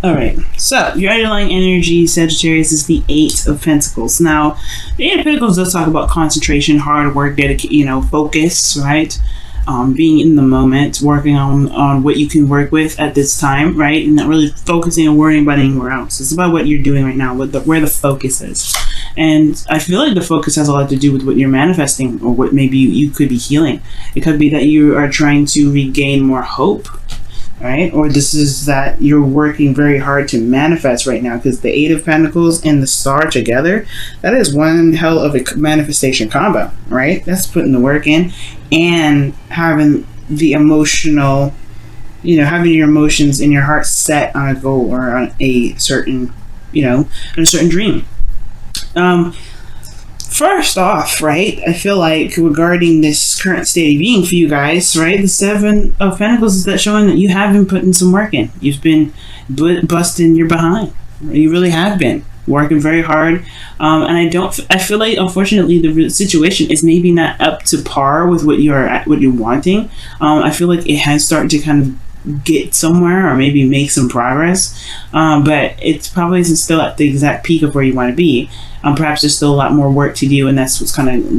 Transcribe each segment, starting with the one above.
All right. So your underlying energy, Sagittarius, is the Eight of Pentacles. Now, the Eight of Pentacles does talk about concentration, hard work, focus, right? Being in the moment, working on what you can work with at this time, right? And not really focusing and worrying about anywhere else. It's about what you're doing right now, where the focus is. And I feel like the focus has a lot to do with what you're manifesting, or what maybe you could be healing. It could be that you are trying to regain more hope, right? Or this is that you're working very hard to manifest right now, because the Eight of Pentacles and the Star together, that is one hell of a manifestation combo, right? That's putting the work in and having the emotional, having your emotions and your heart set on a goal or on a certain, on a certain dream. First off, right, I feel like regarding this current state of being for you guys, right, the Seven of Pentacles is that showing that you have been putting some work in. You've been busting your behind. You really have been working very hard. And I feel like, unfortunately, the situation is maybe not up to par with what you're wanting. I feel like it has started to kind of get somewhere, or maybe make some progress, but it's probably isn't still at the exact peak of where you want to be. Perhaps there's still a lot more work to do, and that's what's kind of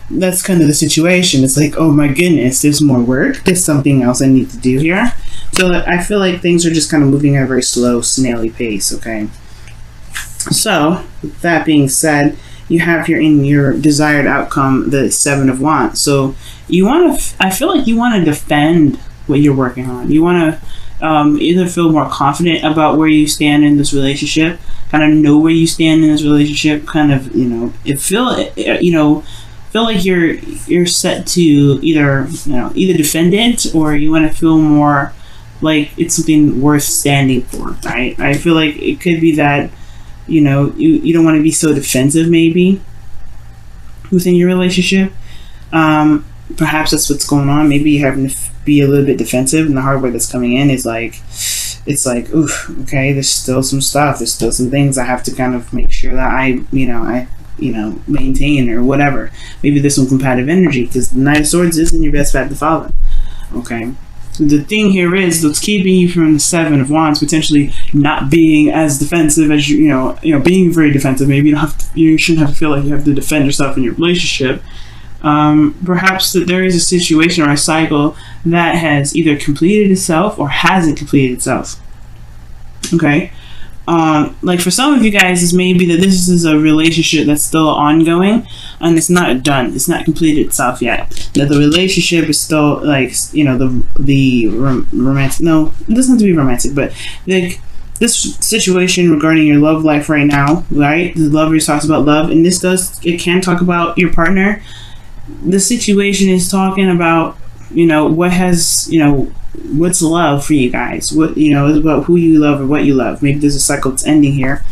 the situation. It's like, oh my goodness, there's more work, there's something else I need to do here. So I feel like things are just kind of moving at a very slow, snaily pace. Okay, so with that being said, you have here in your desired outcome the Seven of Wands. So I feel like you want to defend what you're working on. You want to either feel more confident about where you stand in this relationship, kind of know where you stand in this relationship, kind of, feel like you're set to either defend it, or you want to feel more like it's something worth standing for, right? I feel like it could be that, you don't want to be so defensive maybe within your relationship. Perhaps that's what's going on. Maybe you're having to be a little bit defensive, and the hard work that's coming in is it's like, oof, okay, there's still some stuff, there's still some things I have to kind of make sure that I maintain, or whatever. Maybe there's some competitive energy, because the Knight of Swords isn't your best path to follow. Okay, the thing here is what's keeping you from the Seven of Wands potentially not being as defensive as being very defensive. Maybe you shouldn't have to feel like you have to defend yourself in your relationship. Perhaps that there is a situation or a cycle that has either completed itself or hasn't completed itself. Okay, like for some of you guys, it's maybe that this is a relationship that's still ongoing and it's not done, it's not completed itself yet. That the relationship is still the romantic. No, it doesn't have to be romantic, but this situation regarding your love life right now, right? The lover talks about love, and it can talk about your partner. The situation is talking about, what's love for you guys? What, is about who you love or what you love. Maybe there's a cycle that's ending here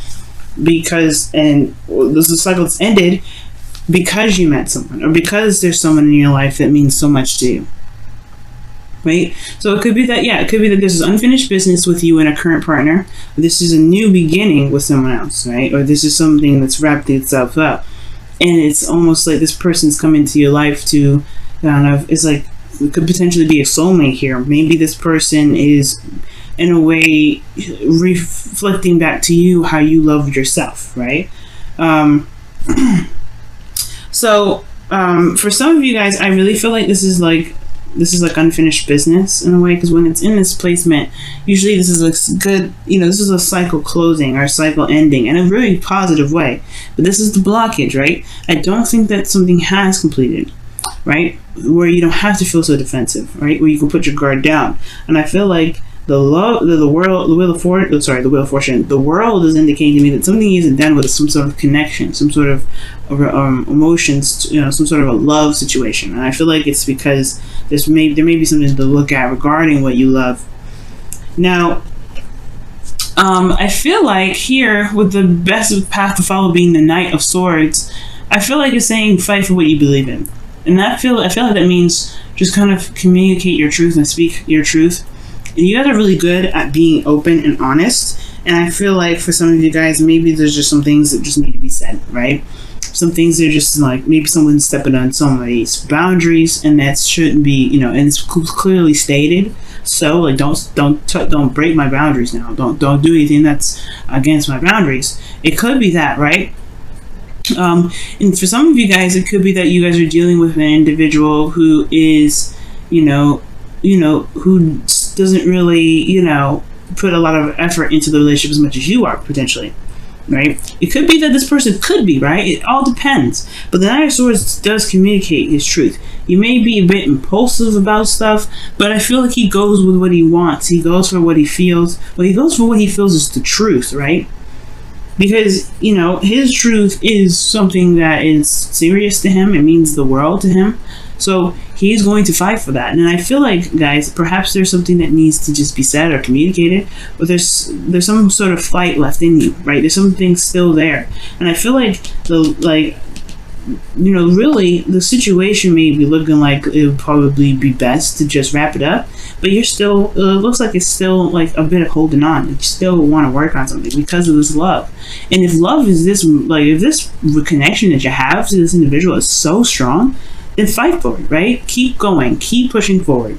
there's a cycle that's ended because you met someone, or because there's someone in your life that means so much to you. Right? So it could be that this is unfinished business with you and a current partner. This is a new beginning with someone else, right? Or this is something that's wrapped itself up. And it's almost like this person's come into your life to it's like, it could potentially be a soulmate here. Maybe this person is, in a way, reflecting back to you how you loved yourself, right? So for some of you guys, I really feel like this is like unfinished business in a way, because when it's in this placement, usually this is a good, this is a cycle closing or a cycle ending in a very positive way. But this is the blockage, right? I don't think that something has completed, right? Where you don't have to feel so defensive, right? Where you can put your guard down. And I feel like the Wheel of Fortune, the world is indicating to me that something isn't done with some sort of connection, some sort of emotions, some sort of a love situation. And I feel like it's because there may be something to look at regarding what you love. Now, I feel like here, with the best path to follow being the Knight of Swords, I feel like it's saying fight for what you believe in. And I feel like that means just kind of communicate your truth and speak your truth. And you guys are really good at being open and honest. And I feel like for some of you guys, maybe there's just some things that just need to be said, right? some things are just like maybe someone's stepping on somebody's boundaries, and that shouldn't be, you know, and it's clearly stated. So like, don't break my boundaries now. Don't do anything that's against my boundaries. It could be that, right? And for some of you guys, it could be that you guys are dealing with an individual who is, who doesn't really, put a lot of effort into the relationship as much as you are, potentially, right? It could be that this person could be, right? It all depends. But the Knight of Swords does communicate his truth. You may be a bit impulsive about stuff, but I feel like he goes with what he wants. He goes for what he feels. Well, he goes for what he feels is the truth, right? Because, his truth is something that is serious to him. It means the world to him. So he's going to fight for that. And I feel like, guys, perhaps there's something that needs to just be said or communicated, but there's some sort of fight left in you, right? There's something still there. And I feel like really the situation may be looking like it would probably be best to just wrap it up, but you're still, it looks like it's still like a bit of holding on. You still want to work on something because of this love. And if love is this, like, if this connection that you have to this individual is so strong, then fight for it, right? Keep going, keep pushing forward.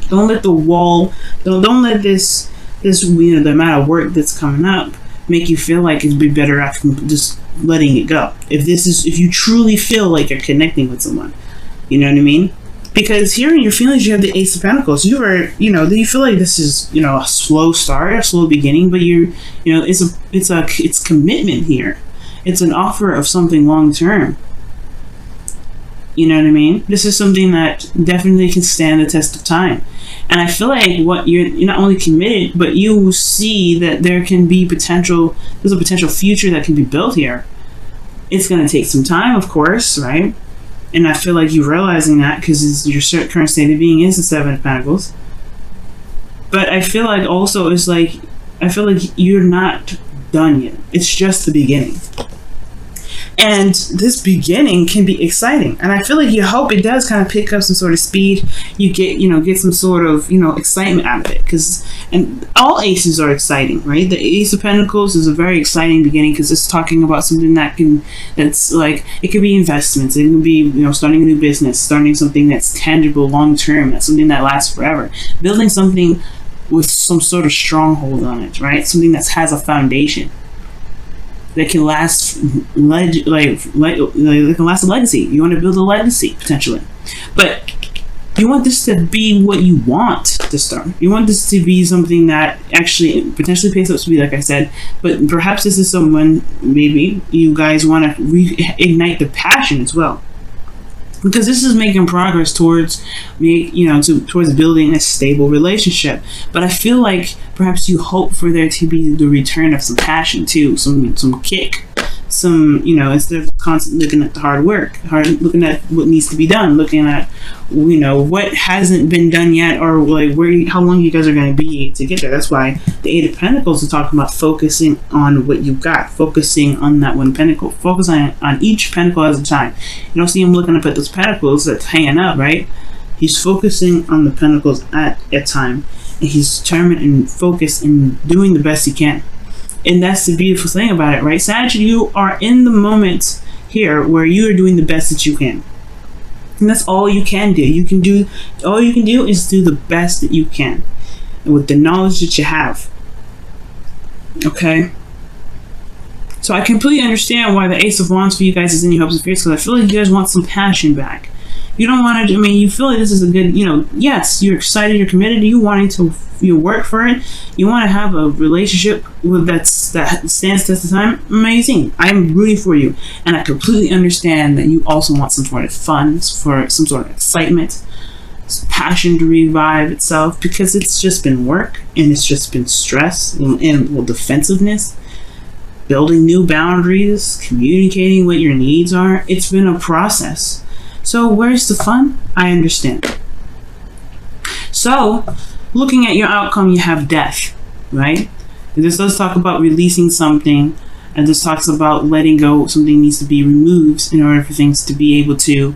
Don't let the wall, don't let this, the amount of work that's coming up make you feel like it'd be better off just letting it go. If you truly feel like you're connecting with someone, you know what I mean? Because here in your feelings, you have the Ace of Pentacles. You feel like this is, a slow start, a slow beginning, but it's commitment here. It's an offer of something long term. You know what I mean? This is something that definitely can stand the test of time. And I feel like you're not only committed, but you see that there's a potential future that can be built here. It's going to take some time, of course, right? And I feel like you're realizing that because your current state of being is the Seven of Pentacles. But I feel like also you're not done yet. It's just the beginning. And this beginning can be exciting. And I feel like you hope it does kind of pick up some sort of speed. You get some sort of, excitement out of it. And all aces are exciting, right? The Ace of Pentacles is a very exciting beginning because it's talking about something that's like, it could be investments. It could be, starting a new business, starting something that's tangible long term. That's something that lasts forever. Building something with some sort of stronghold on it, right? Something that has a foundation that can last, can last a legacy. You want to build a legacy potentially, but you want this to be what you want to start. You want this to be something that actually potentially pays up speed, like I said. But perhaps this is someone, maybe you guys want to reignite the passion as well, because this is making progress towards towards building a stable relationship. But I feel like perhaps you hope for there to be the return of some passion too, some kick, instead of constantly looking at the hard work, looking at what needs to be done, looking at what hasn't been done yet, or like how long you guys are going to be to get there. That's why the Eight of Pentacles is talking about focusing on what you've got, focusing on that one pentacle, focusing on each pentacle at a time. You don't see him looking up at those pentacles that's hanging up, right? He's focusing on the pentacles at a time, and he's determined and focused and doing the best he can. And that's the beautiful thing about it, right? Sag, you are in the moment here where you are doing the best that you can. And that's all you can do. All you can do is do the best that you can, and with the knowledge that you have. Okay? So I completely understand why the Ace of Wands for you guys is in your hopes and fears, because I feel like you guys want some passion back. You don't want to, you feel like this is a good, yes, you're excited, you're committed, you wanting to work for it, you want to have a relationship that stands test of time. Amazing. I'm rooting for you. And I completely understand that you also want some sort of fun, for some sort of excitement, passion to revive itself, because it's just been work, and it's just been stress and defensiveness, building new boundaries, communicating what your needs are. It's been a process. So where's the fun? I understand. So, looking at your outcome, you have death, right? And this does talk about releasing something, and this talks about letting go. Something needs to be removed in order for things to be able to,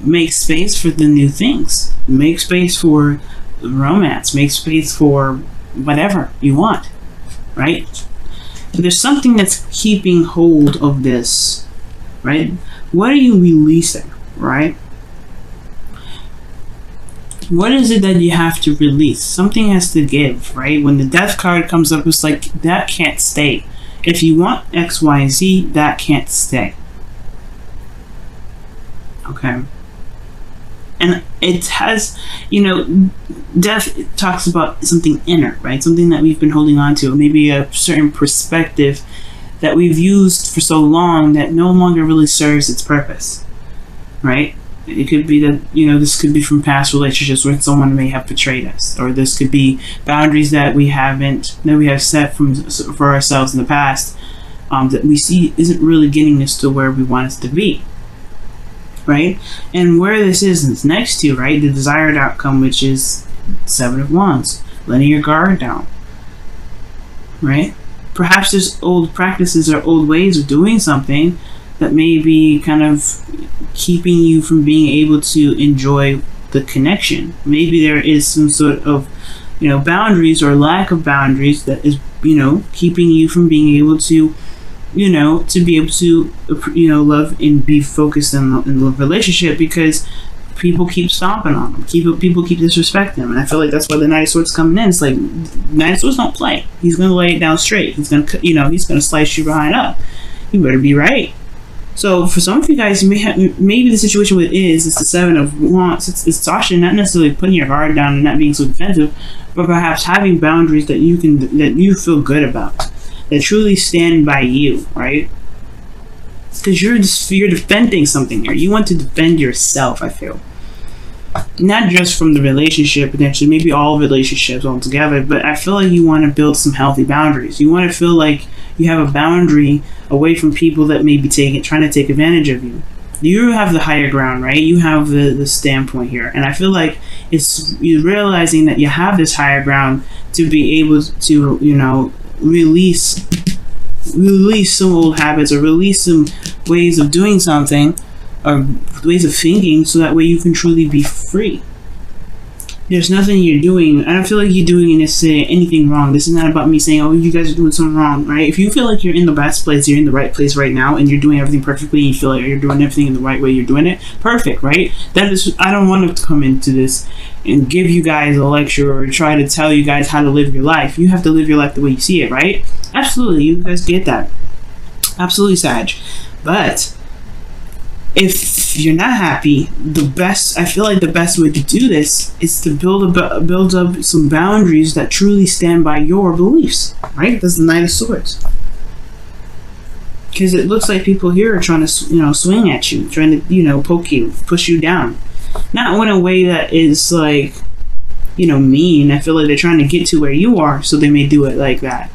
make space for the new things. Make space for romance. Make space for whatever you want, right? But there's something that's keeping hold of this right? What are you releasing, right? What is it that you have to release? Something has to give, right? When the death card comes up, it's like, that can't stay. If you want X, Y, Z, that can't stay. Okay. And it has, you know, death talks about something inner, right? Something that we've been holding on to. Maybe a certain perspective that we've used for so long that no longer really serves its purpose, right? It could be that, you know, this could be from past relationships where someone may have betrayed us, or this could be boundaries that we have set for ourselves in the past, that we see isn't really getting us to where we want us to be, right? And where this is next to, right, the desired outcome, which is 7 of Wands, letting your guard down, right? Perhaps there's old practices or old ways of doing something that may be kind of keeping you from being able to enjoy the connection. Maybe there is some sort of, you know, boundaries or lack of boundaries that is, you know, keeping you from being able to, you know, to be able to, you know, love and be focused in the relationship, because people keep stomping on them. People keep disrespecting them. And I feel like that's why the Knight of Swords coming in. It's like, Knight of Swords don't play. He's going to lay it down straight. He's going to, you know, he's going to slice you behind up. You better be right. So for some of you guys, maybe the situation with it's the 7 of Wands. It's actually not necessarily putting your guard down and not being so defensive, but perhaps having boundaries that you feel good about, that truly stand by you, right? Because you're defending something here. You want to defend yourself, I feel. Not just from the relationship, potentially, maybe all relationships altogether, but I feel like you want to build some healthy boundaries. You want to feel like you have a boundary away from people that may be trying to take advantage of you. You have the higher ground, right? You have the standpoint here. And I feel like you're realizing that you have this higher ground to be able to, you know, release some old habits, or release some ways of doing something, or ways of thinking, so that way you can truly be free. There's nothing you're doing. I don't feel like you're doing necessarily anything wrong. This is not about me saying, oh, you guys are doing something wrong, right? If you feel like you're in the best place, you're in the right place right now, and you're doing everything perfectly, and you feel like you're doing everything in the right way, you're doing it perfect, right? That is, I don't want to come into this and give you guys a lecture or try to tell you guys how to live your life. You have to live your life the way you see it, right? Absolutely, you guys get that. Absolutely, Sag. But if you're not happy, I feel like the best way to do this is to build up some boundaries that truly stand by your beliefs, right? That's the Knight of Swords. Because it looks like people here are trying to, you know, swing at you, trying to, you know, poke you, push you down. Not in a way that is like, you know, mean. I feel like they're trying to get to where you are, so they may do it like that,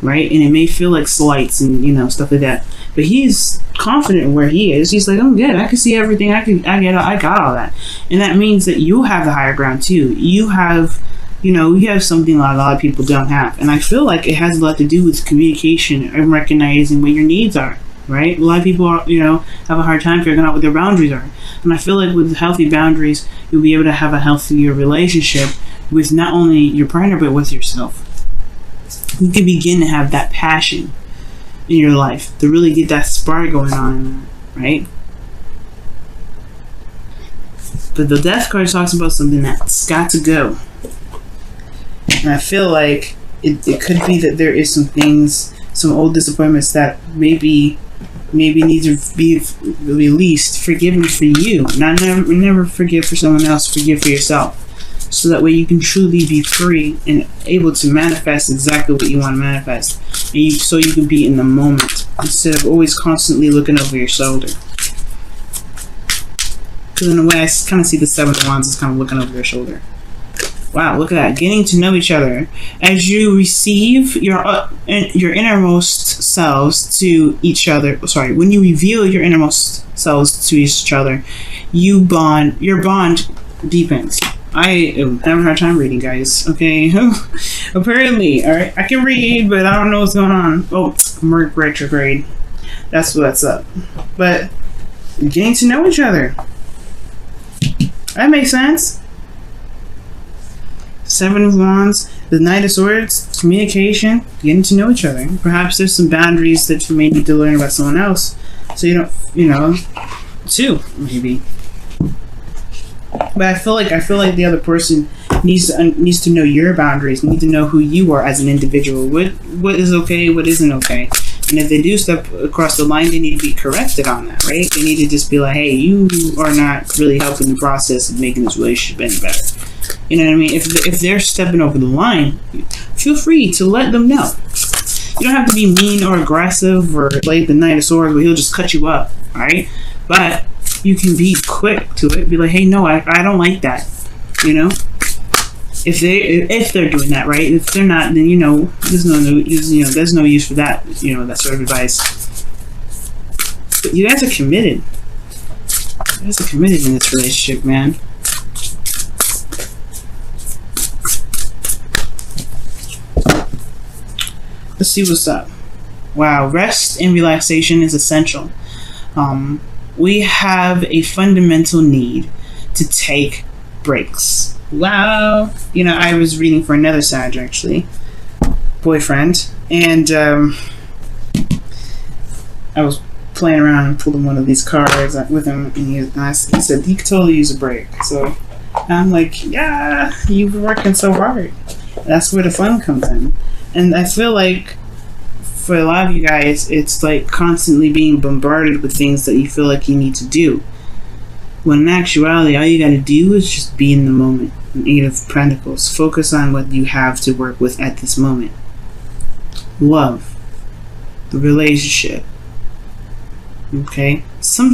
right? And it may feel like slights and, you know, stuff like that. But he's confident in where he is. He's like, I'm good. I can see everything. I got all that. And that means that you have the higher ground too. You have, you know, you have something a lot of people don't have. And I feel like it has a lot to do with communication and recognizing what your needs are, right? A lot of people are, you know, have a hard time figuring out what their boundaries are. And I feel like with healthy boundaries, you'll be able to have a healthier relationship with not only your partner, but with yourself. You can begin to have that passion in your life to really get that spark going on, right? But the Death card talks about something that's got to go. And I feel like it could be that there is some things, some old disappointments that maybe need to be released, forgiven for you. Never forgive for someone else, forgive for yourself. So that way you can truly be free and able to manifest exactly what you want to manifest. And so you can be in the moment instead of always constantly looking over your shoulder. Because in a way, I kind of see the 7 of Wands as kind of looking over your shoulder. Wow, look at that. Getting to know each other. As you receive your innermost selves to each other. When you reveal your innermost selves to each other, your bond deepens. I am having a hard time reading, guys. Okay, apparently, all right. I can read, but I don't know what's going on. Oh, Merc retrograde. That's what's up. But getting to know each other. That makes sense. 7 of Wands, the Knight of Swords, communication, getting to know each other. Perhaps there's some boundaries that you may need to learn about someone else. So you don't, you know, 2 maybe. But I feel like the other person needs to know your boundaries, need to know who you are as an individual. What is okay, what isn't okay. And if they do step across the line, they need to be corrected on that, right? They need to just be like, hey, you are not really helping the process of making this relationship any better. You know what I mean? If they're stepping over the line, feel free to let them know. You don't have to be mean or aggressive or like the Knight of Swords where he'll just cut you up, alright? But you can be quick to it. Be like, hey, no, I don't like that. You know? If they're doing that, right? If they're not, then there's no use for that. That sort of advice. But you guys are committed. You guys are committed in this relationship, man. Let's see what's up. Wow, rest and relaxation is essential. We have a fundamental need to take breaks. Wow. I was reading for another Sag, actually. Boyfriend. And I was playing around and pulled one of these cards with him. And he said, he could totally use a break. So I'm like, yeah, you've been working so hard. That's where the fun comes in. And I feel like for a lot of you guys, it's like constantly being bombarded with things that you feel like you need to do. When in actuality, all you gotta do is just be in the moment. An 8 of Pentacles. Focus on what you have to work with at this moment. Love. The relationship. Okay? Some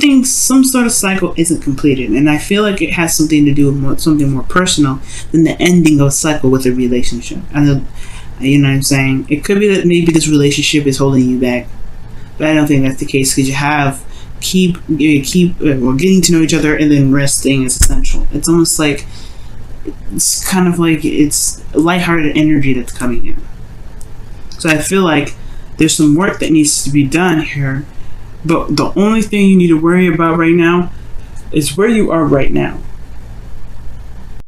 sort of cycle isn't completed. And I feel like it has something to do with something more personal than the ending of a cycle with a relationship. You know what I'm saying? It could be that maybe this relationship is holding you back. But I don't think that's the case, because you getting to know each other and then resting is essential. It's almost like it's kind of like it's lighthearted energy that's coming in. So I feel like there's some work that needs to be done here, but the only thing you need to worry about right now is where you are right now.